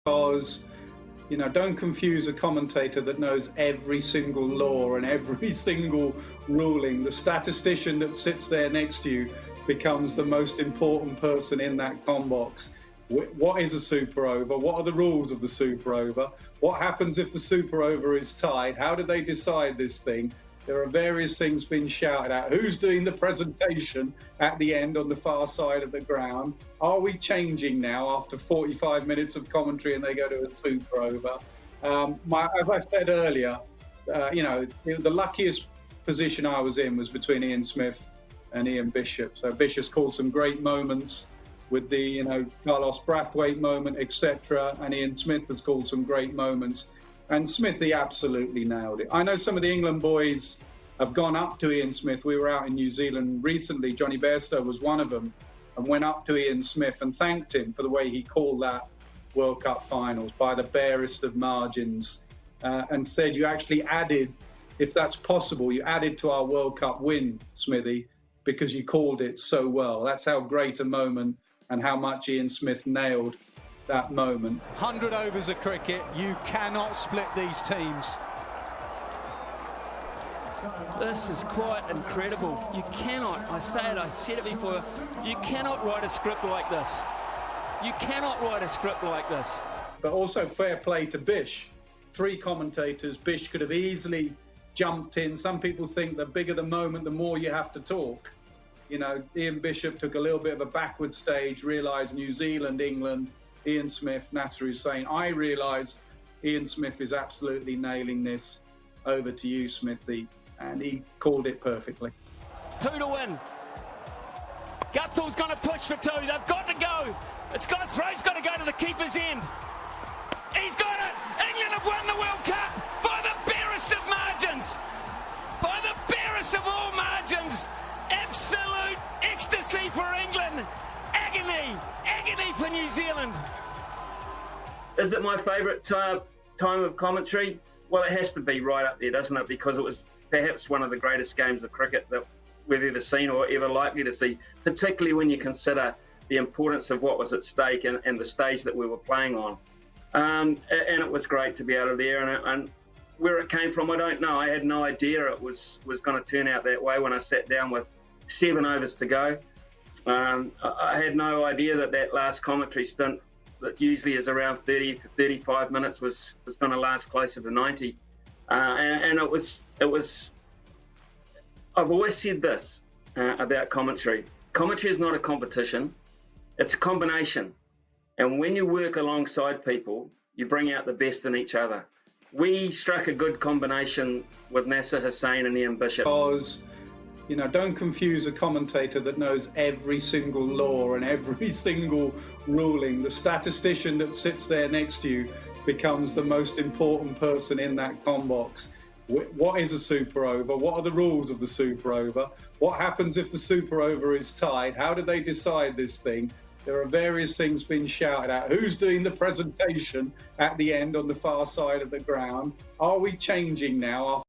Because, don't confuse a commentator that knows every single law and every single ruling. The statistician that sits there next to you becomes the most important person in that comm box. What is a super over? What are the rules of the super over? What happens if the super over is tied? How do they decide this thing? There are various things being shouted at. Who's doing the presentation at the end on the far side of the ground? Are we changing now after 45 minutes of commentary and they go to a super over? As I said earlier, the luckiest position I was in was between Ian Smith and Ian Bishop. So Bishop's called some great moments with the, Carlos Brathwaite moment, etc. And Ian Smith has called some great moments. And Smithy absolutely nailed it. I know some of the England boys have gone up to Ian Smith. We were out in New Zealand recently. Johnny Bairstow was one of them and went up to Ian Smith and thanked him for the way he called that World Cup finals by the barest of margins and said you actually added, if that's possible, you added to our World Cup win, Smithy, because you called it so well. That's how great a moment and how much Ian Smith nailed that moment. 100 overs of cricket, you cannot split these teams. This is quite incredible. You cannot, I said it before, you cannot write a script like this. You cannot write a script like this. But also fair play to Bish. 3 commentators, Bish could have easily jumped in. Some people think the bigger the moment, the more you have to talk. Ian Bishop took a little bit of a backward stage, realised New Zealand, England, Ian Smith, Nasser Hussain. I realise Ian Smith is absolutely nailing this. Over to you, Smithy. And he called it perfectly. 2 to win. Guptill's going to push for 2. They've got to go. Throw's got to go to the keeper's end. He's got it. England have won the World Cup by the barest of margins. By the barest of all margins. Absolute ecstasy for England. Agony for New Zealand. Is it my favourite time of commentary? Well, it has to be right up there, doesn't it? Because it was perhaps one of the greatest games of cricket that we've ever seen or ever likely to see, particularly when you consider the importance of what was at stake and the stage that we were playing on. And it was great to be out of there. And where it came from, I don't know. I had no idea it was going to turn out that way when I sat down with 7 overs to go. I had no idea that last commentary stint that usually is around 30 to 35 minutes was going to last closer to 90. And it was. I've always said this about commentary. Commentary is not a competition. It's a combination. And when you work alongside people, you bring out the best in each other. We struck a good combination with Nasser Hussain and Ian Bishop. Because, don't confuse a commentator that knows every single law and every single ruling. The statistician that sits there next to you becomes the most important person in that comm box. What is a super over? What are the rules of the super over? What happens if the super over is tied? How do they decide this thing? There are various things being shouted at. Who's doing the presentation at the end on the far side of the ground? Are we changing now after